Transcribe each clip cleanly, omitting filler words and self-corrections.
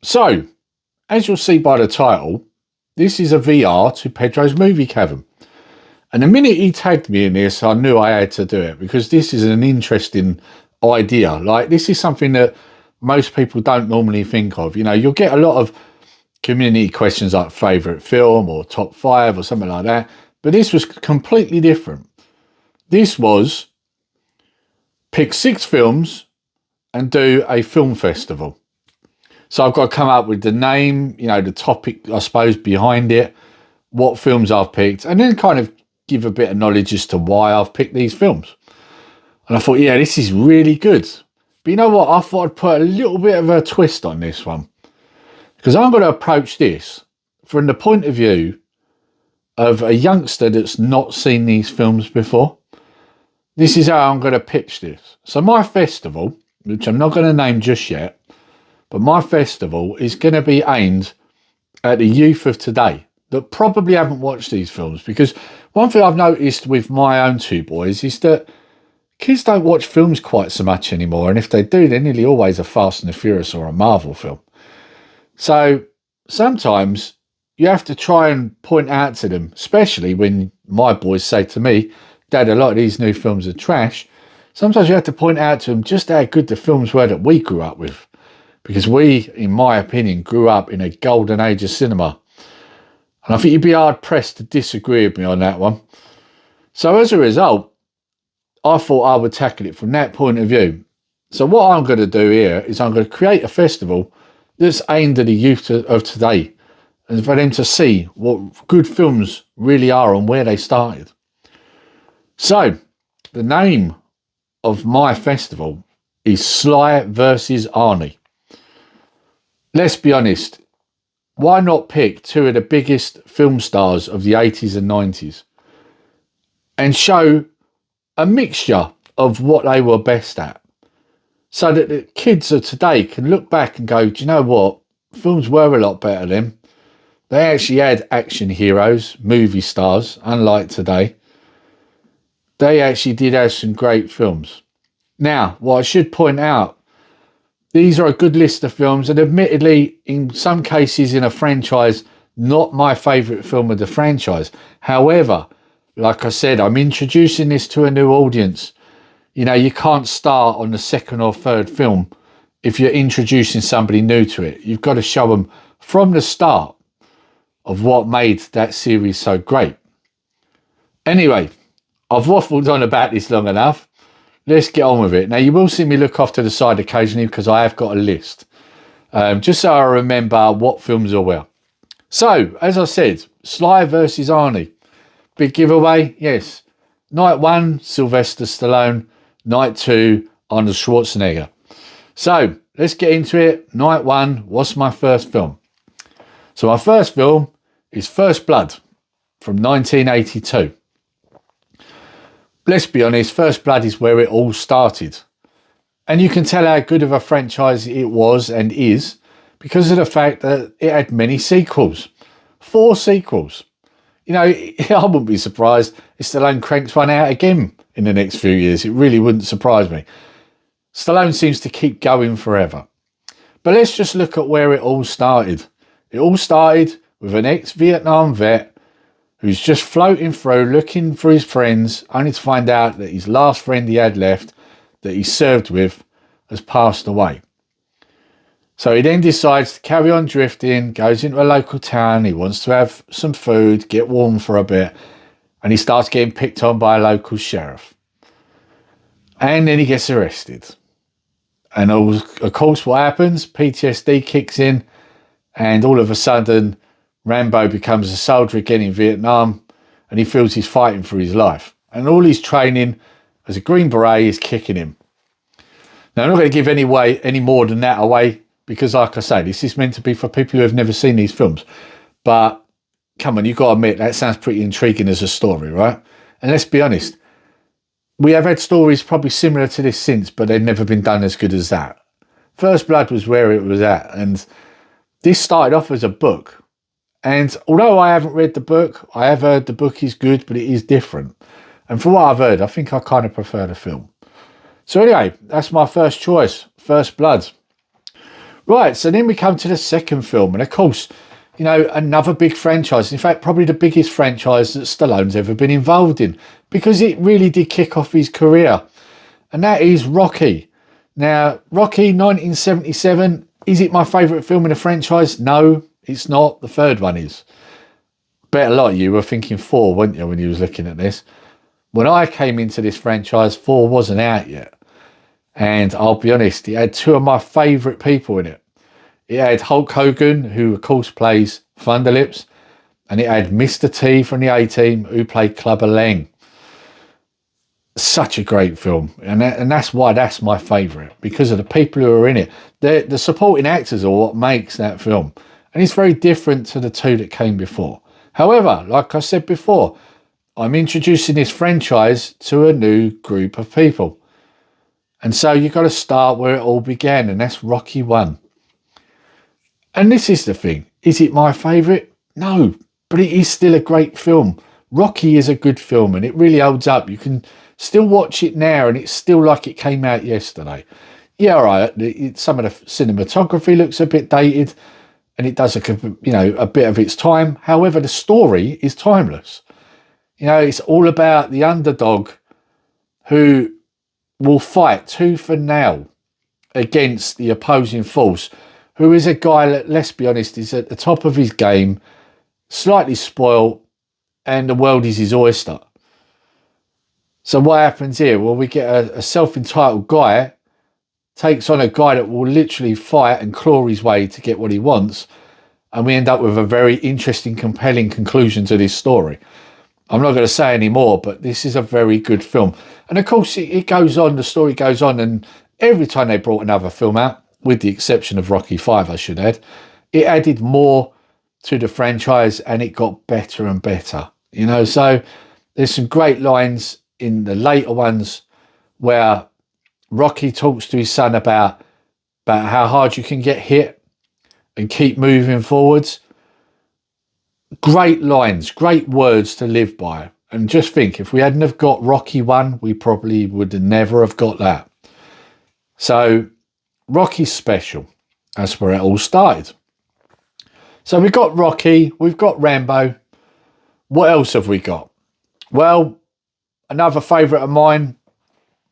So, as you'll see by the title, this is a VR to Pedro's Movie Cavern. And the minute he tagged me in this, I knew I had to do it because this is an interesting idea. Like, this is something that most people don't normally think of. You know, you'll get a lot of community questions like favourite film or top five or something like that. But this was completely different. This was pick 6 films and do a film festival. So I've got to come up with the name, you know, the topic, I suppose, behind it, what films I've picked, and then kind of give a bit of knowledge as to why I've picked these films. And I thought, yeah, this is really good. But you know what? I thought I'd put a little bit of a twist on this one because I'm going to approach this from the point of view of a youngster that's not seen these films before. This is how I'm going to pitch this. So my festival, which I'm not going to name just yet, but my festival is going to be aimed at the youth of today that probably haven't watched these films. Because one thing I've noticed with my own 2 boys is that kids don't watch films quite so much anymore. And if they do, they're nearly always a Fast and the Furious or a Marvel film. So sometimes you have to try and point out to them, especially when my boys say to me, Dad, a lot of these new films are trash. Sometimes you have to point out to them just how good the films were that we grew up with. Because we, in my opinion, grew up in a golden age of cinema. And I think you'd be hard pressed to disagree with me on that one. So as a result, I thought I would tackle it from that point of view. So what I'm going to do here is I'm going to create a festival that's aimed at the youth of today and for them to see what good films really are and where they started. So the name of my festival is Sly versus Arnie. Let's be honest, why not pick 2 of the biggest film stars of the 80s and 90s and show a mixture of what they were best at so that the kids of today can look back and go, do you know what? Films were a lot better then. They actually had action heroes, movie stars, unlike today. They actually did have some great films. Now, what I should point out, these are a good list of films, and admittedly, in some cases in a franchise, not my favourite film of the franchise. However, like I said, I'm introducing this to a new audience. You know, you can't start on the 2nd or 3rd film if you're introducing somebody new to it. You've got to show them from the start of what made that series so great. Anyway, I've waffled on about this long enough. Let's get on with it. Now, you will see me look off to the side occasionally because I have got a list, just so I remember what films are where. So, as I said, Sly versus Arnie. Big giveaway, yes. Night 1, Sylvester Stallone. Night 2, Arnold Schwarzenegger. So, let's get into it. Night 1, what's my first film? So, my first film is First Blood from 1982. Let's be honest, First Blood is where it all started. And you can tell how good of a franchise it was and is because of the fact that it had many sequels. 4 sequels. You know, I wouldn't be surprised if Stallone cranks one out again in the next few years. It really wouldn't surprise me. Stallone seems to keep going forever. But let's just look at where it all started. It all started with an ex-Vietnam vet who's just floating through looking for his friends, only to find out that his last friend he had left, that he served with, has passed away. So he then decides to carry on drifting, goes into a local town, he wants to have some food, get warm for a bit, and he starts getting picked on by a local sheriff. And then he gets arrested. And of course what happens? PTSD kicks in, and all of a sudden Rambo becomes a soldier again in Vietnam, and he feels he's fighting for his life. And all his training as a Green Beret is kicking him. Now, I'm not going to give any more than that away, because like I say, this is meant to be for people who have never seen these films. But come on, you've got to admit, that sounds pretty intriguing as a story, right? And let's be honest, we have had stories probably similar to this since, but they've never been done as good as that. First Blood was where it was at, and this started off as a book. And although I haven't read the book, I have heard the book is good, but it is different. And from what I've heard, I think I kind of prefer the film. So anyway, that's my first choice, First Blood. Right, so then we come to the second film, and of course, you know, another big franchise. In fact, probably the biggest franchise that Stallone's ever been involved in, because it really did kick off his career, and that is Rocky. Now, Rocky 1977, is it my favourite film in the franchise? No, it's not. The third one is. Bet a lot of you were thinking 4, weren't you, when you was looking at this? When I came into this franchise, 4 wasn't out yet. And I'll be honest, it had 2 of my favourite people in it. It had Hulk Hogan, who of course plays Thunderlips, and it had Mr. T from the A-Team, who played Clubber Lang. Such a great film, and that's why that's my favourite, because of the people who are in it. The supporting actors are what makes that film, and it's very different to the 2 that came before. However, like I said before, I'm introducing this franchise to a new group of people. And so you've got to start where it all began, and that's Rocky 1. And this is the thing. Is it my favourite? No, but it is still a great film. Rocky is a good film, and it really holds up. You can still watch it now, and it's still like it came out yesterday. Yeah, all right, some of the cinematography looks a bit dated, and it does a bit of its time. However, the story is timeless. You know, it's all about the underdog who will fight tooth and nail against the opposing force, who is a guy that, let's be honest, is at the top of his game, slightly spoiled, and the world is his oyster. So what happens here? Well, we get a self-entitled guy takes on a guy that will literally fight and claw his way to get what he wants, and we end up with a very interesting, compelling conclusion to this story. I'm not going to say any more, but this is a very good film. And of course, it goes on, the story goes on, and every time they brought another film out, with the exception of Rocky 5, I should add, it added more to the franchise, and it got better and better. You know, so there's some great lines in the later ones where Rocky talks to his son about how hard you can get hit and keep moving forwards. Great lines, great words to live by. And just think, if we hadn't have got Rocky 1, we probably would never have got that. So Rocky's special. That's where it all started. So we've got Rocky, we've got Rambo. What else have we got? Well, another favourite of mine,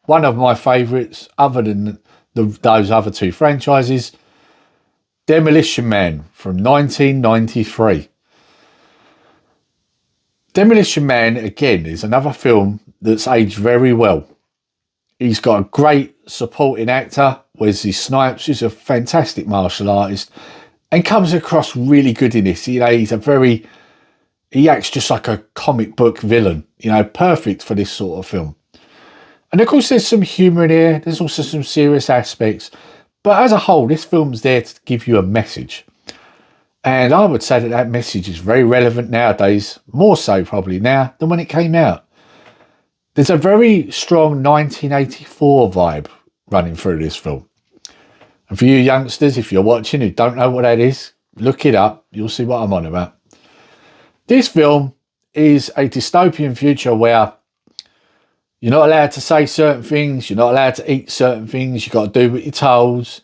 one of my favourites, other than those other 2 franchises, Demolition Man from 1993. Demolition Man, again, is another film that's aged very well. He's got a great supporting actor, Wesley Snipes, who's a fantastic martial artist and comes across really good in this. You know, he acts just like a comic book villain, you know, perfect for this sort of film. And of course, there's some humour in here. There's also some serious aspects. But as a whole, this film's there to give you a message. And I would say that message is very relevant nowadays, more so probably now than when it came out. There's a very strong 1984 vibe running through this film. And for you youngsters, if you're watching who don't know what that is, look it up. You'll see what I'm on about. This film is a dystopian future where you're not allowed to say certain things, you're not allowed to eat certain things, you've got to do what you're told.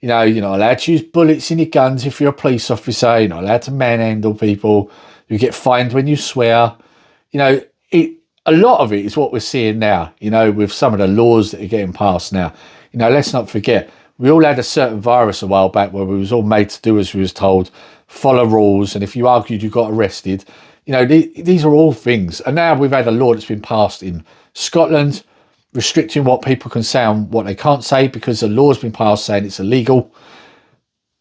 You know, you're not allowed to use bullets in your guns if you're a police officer. You're not allowed to manhandle people. You get fined when you swear. You know, a lot of it is what we're seeing now, you know, with some of the laws that are getting passed now. You know, let's not forget, we all had a certain virus a while back where we was all made to do as we was told, follow rules, and if you argued, you got arrested. You know, these are all things. And now we've had a law that's been passed in Scotland, restricting what people can say and what they can't say because the law's been passed saying it's illegal.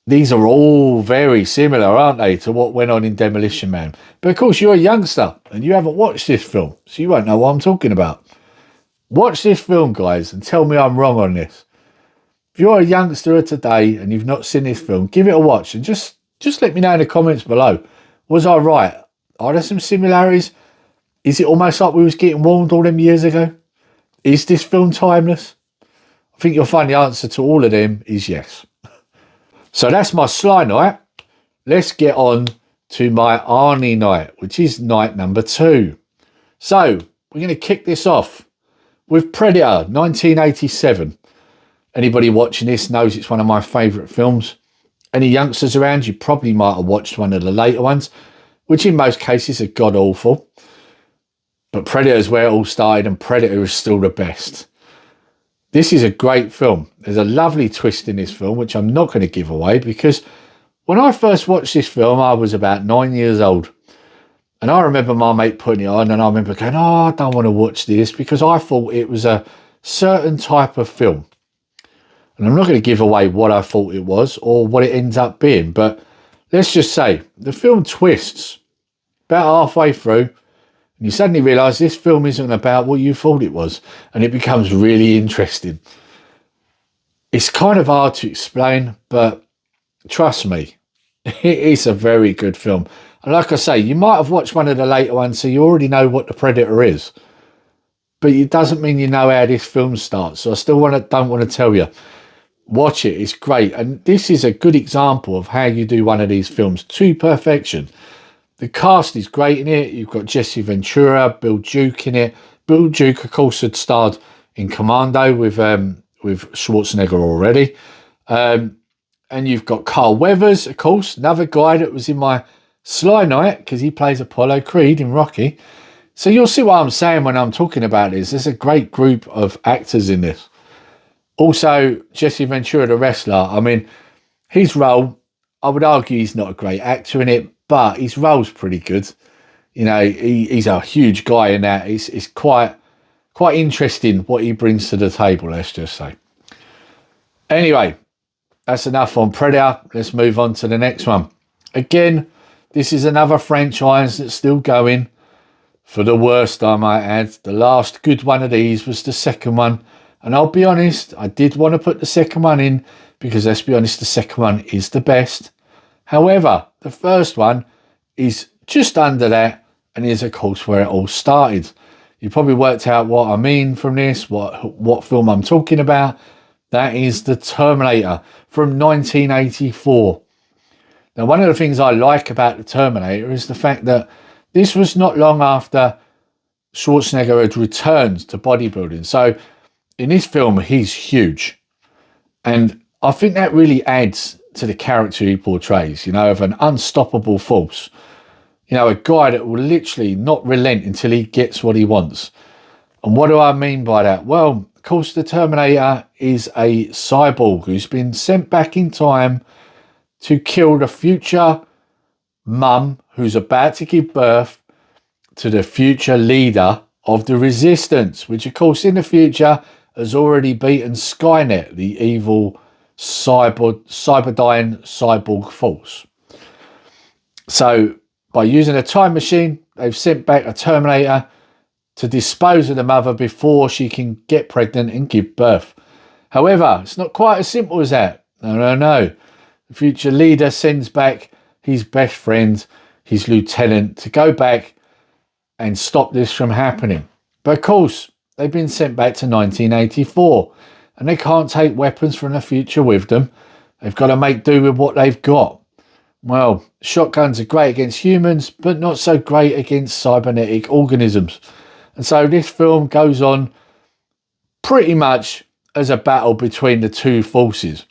These are all very similar, aren't they, to what went on in Demolition Man. But of course, you're a youngster and you haven't watched this film, so you won't know what I'm talking about. Watch this film, guys, and tell me I'm wrong on this. If you're a youngster today and you've not seen this film, give it a watch and just let me know in the comments below. Was I right? Are there some similarities? Is it almost like we was getting warned all them years ago? Is this film timeless? I think you'll find the answer to all of them is yes. So that's my Sly night. Let's get on to my Arnie night, which is night number 2. So we're going to kick this off with Predator 1987. Anybody watching this knows it's one of my favourite films. Any youngsters around, you probably might have watched one of the later ones, which in most cases are god awful. But Predator is where it all started, and Predator is still the best. This is a great film. There's a lovely twist in this film, which I'm not going to give away, because when I first watched this film, I was about 9 years old. And I remember my mate putting it on, and I remember going, oh, I don't want to watch this, because I thought it was a certain type of film. And I'm not going to give away what I thought it was or what it ends up being, but let's just say the film twists about halfway through, and you suddenly realise this film isn't about what you thought it was, and it becomes really interesting. It's kind of hard to explain, but trust me, it is a very good film. And like I say, you might have watched one of the later ones, so you already know what the Predator is. But it doesn't mean you know how this film starts. So I still don't want to tell you. Watch it, it's great. And this is a good example of how you do one of these films to perfection. The cast is great in it. You've got Jesse Ventura, Bill Duke in it. Bill Duke, of course, had starred in Commando with Schwarzenegger already. And you've got Carl Weathers, of course, another guy that was in my Sly Night, because he plays Apollo Creed in Rocky. So you'll see what I'm saying when I'm talking about this. There's a great group of actors in this. Also, Jesse Ventura, the wrestler. I mean, his role, I would argue he's not a great actor in it, but his role's pretty good. You know, he's a huge guy in that. It's quite interesting what he brings to the table, let's just say. Anyway, that's enough on Predator. Let's move on to the next one. Again, this is another franchise that's still going. For the worst, I might add. The last good one of these was the second one. And I'll be honest, I did want to put the second one in because, let's be honest, the second one is the best. However, the first one is just under that and is, of course, where it all started. You probably worked out what I mean from this, what film I'm talking about. That is The Terminator from 1984. Now, one of the things I like about The Terminator is the fact that this was not long after Schwarzenegger had returned to bodybuilding. So in this film, he's huge. And I think that really adds to the character he portrays, you know, of an unstoppable force. You know, a guy that will literally not relent until he gets what he wants. And what do I mean by that? Well, of course, the Terminator is a cyborg who's been sent back in time to kill the future mum who's about to give birth to the future leader of the Resistance, which, of course, in the future has already beaten Skynet, the evil Cyberdyne cyborg force. So by using a time machine, they've sent back a Terminator to dispose of the mother before she can get pregnant and give birth. However, it's not quite as simple as that. No. The future leader sends back his best friend, his lieutenant, to go back and stop this from happening. But of course, they've been sent back to 1984 and they can't take weapons from the future with them. They've got to make do with what they've got. Well, shotguns are great against humans, but not so great against cybernetic organisms. And so this film goes on pretty much as a battle between the two forces.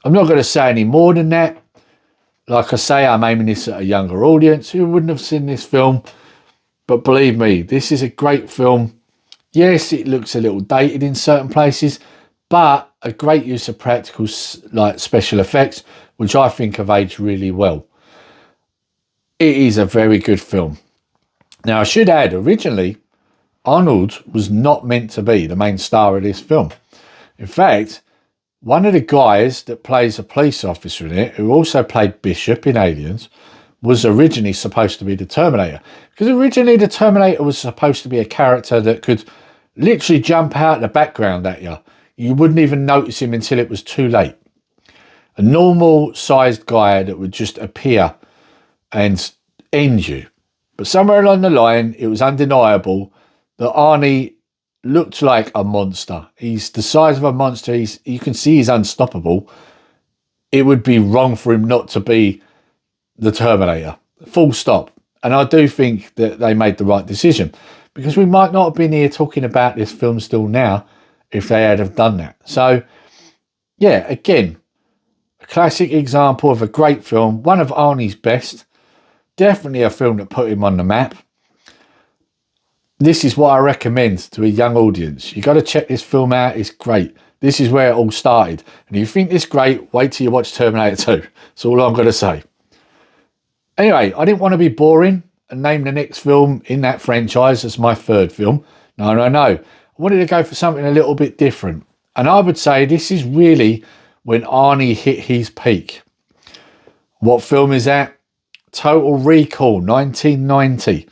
I'm not going to say any more than that. Like I say, I'm aiming this at a younger audience who wouldn't have seen this film. But believe me, this is a great film. Yes, it looks a little dated in certain places, but a great use of practical like special effects, which I think have aged really well. It is a very good film. Now, I should add, originally, Arnold was not meant to be the main star of this film. In fact, one of the guys that plays a police officer in it, who also played Bishop in Aliens, was originally supposed to be the Terminator. Because originally the Terminator was supposed to be a character that could literally jump out the background at you. You wouldn't even notice him until it was too late. A normal sized guy that would just appear and end you. But somewhere along the line, it was undeniable that Arnie looked like a monster. He's the size of a monster. You can see he's unstoppable. It would be wrong for him not to be the Terminator. Full stop. And I do think that they made the right decision, because we might not have been here talking about this film still now if they had have done that. So, yeah, again, A classic example of a great film, one of Arnie's best. Definitely a film that put him on the map. This is what I recommend to a young audience. You got to check this film out. It's great. This is where it all started. And if you think this is great, wait till you watch Terminator 2. That's all I'm going to say. Anyway, I didn't want to be boring and name the next film in that franchise as my third film. No. I wanted to go for something a little bit different. And I would say this is really when Arnie hit his peak. What film is that? Total Recall, 1990.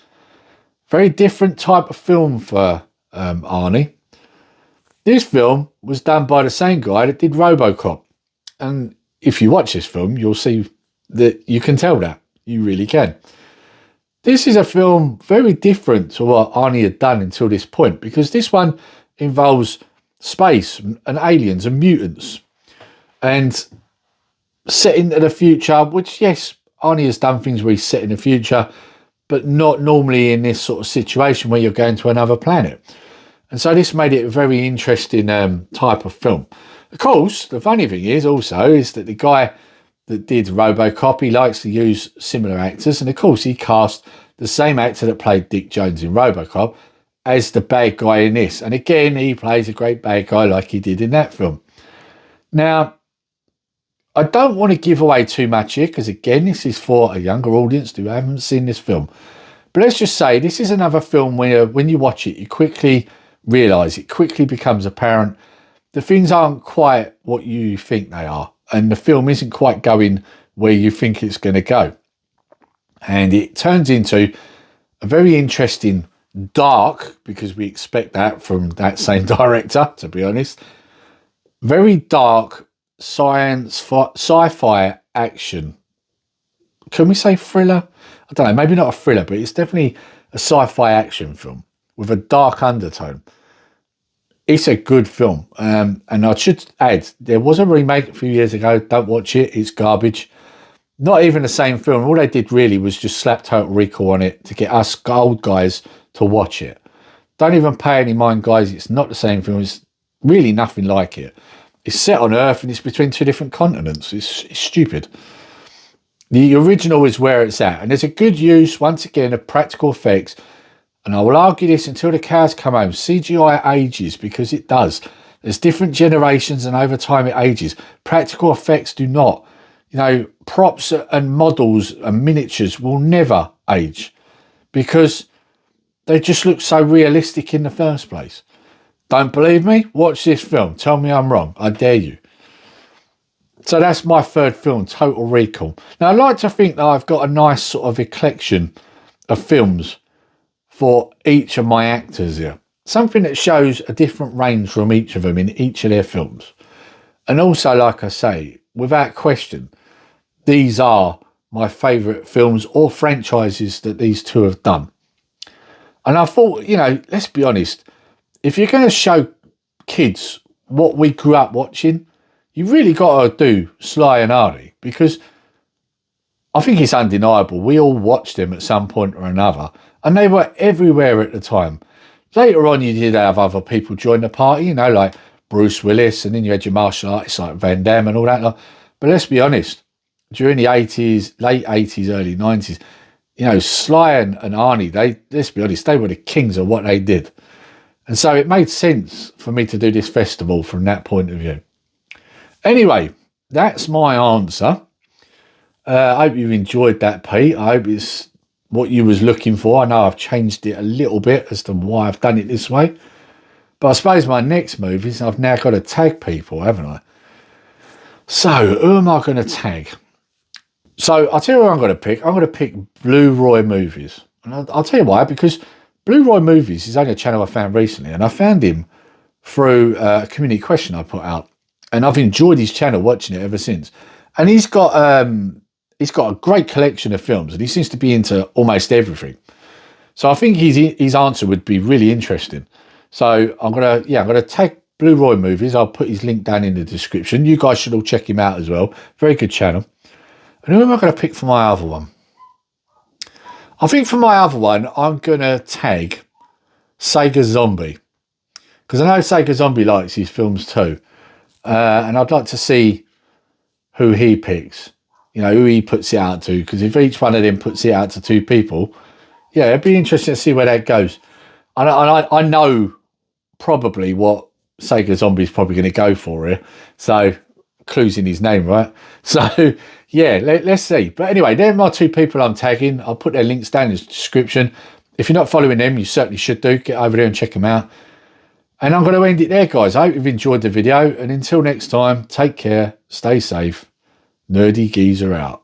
Very different type of film for Arnie. This film was done by the same guy that did RoboCop. And if you watch this film, you'll see that you can tell that. You really can. This is a film very different to what Arnie had done until this point, because this one involves space and aliens and mutants and set into the future, which, yes, Arnie has done things where he's set in the future, but not normally in this sort of situation where you're going to another planet. And so this made it a very interesting type of film. Of course, the funny thing is that the guy that did RoboCop, he likes to use similar actors. And of course, he cast the same actor that played Dick Jones in RoboCop as the bad guy in this. And again, he plays a great bad guy like he did in that film. Now, I don't want to give away too much here because, again, this is for a younger audience who haven't seen this film. But let's just say this is another film where when you watch it, you quickly realise, it quickly becomes apparent the things aren't quite what you think they are. And the film isn't quite going where you think it's going to go. And it turns into a very interesting, dark, because we expect that from that same director, to be honest, very dark sci-fi action. Can we say thriller? I don't know, maybe not a thriller, but it's definitely a sci-fi action film with a dark undertone. It's a good film. And I should add, there was a remake a few years ago. Don't watch it. It's garbage. Not even the same film. All they did really was just slap Total Recall on it to get us old guys to watch it. Don't even pay any mind, guys. It's not the same film. It's really nothing like it. It's set on Earth and it's between two different continents. It's stupid. The original is where it's at. And there's a good use, once again, of practical effects. And I will argue this until the cows come home. CGI ages because it does. There's different generations and over time it ages. Practical effects do not. You know, props and models and miniatures will never age because they just look so realistic in the first place. Don't believe me? Watch this film. Tell me I'm wrong. I dare you. So that's my third film, Total Recall. Now, I like to think that I've got a nice sort of eclection of films for each of my actors here. Something that shows a different range from each of them in each of their films. And also, like I say, without question, these are my favourite films or franchises that these two have done. And I thought, you know, let's be honest, if you're going to show kids what we grew up watching, you really got to do Sly and Arnie, because I think it's undeniable. We all watched them at some point or another, and they were everywhere at the time. Later on, you did have other people join the party, you know, like Bruce Willis, and then you had your martial artists like Van Damme and all that. But let's be honest, during the 80s, late 80s, early 90s, you know, Sly and Arnie, let's be honest, they were the kings of what they did. And so it made sense for me to do this festival from that point of view. Anyway, that's my answer. I hope you've enjoyed that, Pete. I hope it's what you was looking for. I know I've changed it a little bit as to why I've done it this way. But I suppose my next move is I've now got to tag people, haven't I? So, who am I going to tag? So, I'll tell you what I'm going to pick. I'm going to pick Blue Roy Movies. And I'll tell you why, because Blue Roy Movies is only a channel I found recently, and I found him through a community question I put out. And I've enjoyed his channel, watching it ever since. And he's got a great collection of films, and he seems to be into almost everything. So I think his answer would be really interesting. So I'm gonna tag Blue Roy Movies. I'll put his link down in the description. You guys should all check him out as well. Very good channel. And who am I going to pick for my other one? I think for my other one, I'm going to tag Sega Zombie, because I know Sega Zombie likes his films too. And I'd like to see who he picks, you know, who he puts it out to. Because if each one of them puts it out to 2 people, yeah, it'd be interesting to see where that goes. And I know probably what Sega Zombie's probably going to go for here. So, clues in his name, right? So, yeah, let's see. But anyway, they're my 2 people I'm tagging. I'll put their links down in the description. If you're not following them, you certainly should do. Get over there and check them out. And I'm going to end it there, guys. I hope you've enjoyed the video. And until next time, take care, stay safe. Nerdy Geezer out.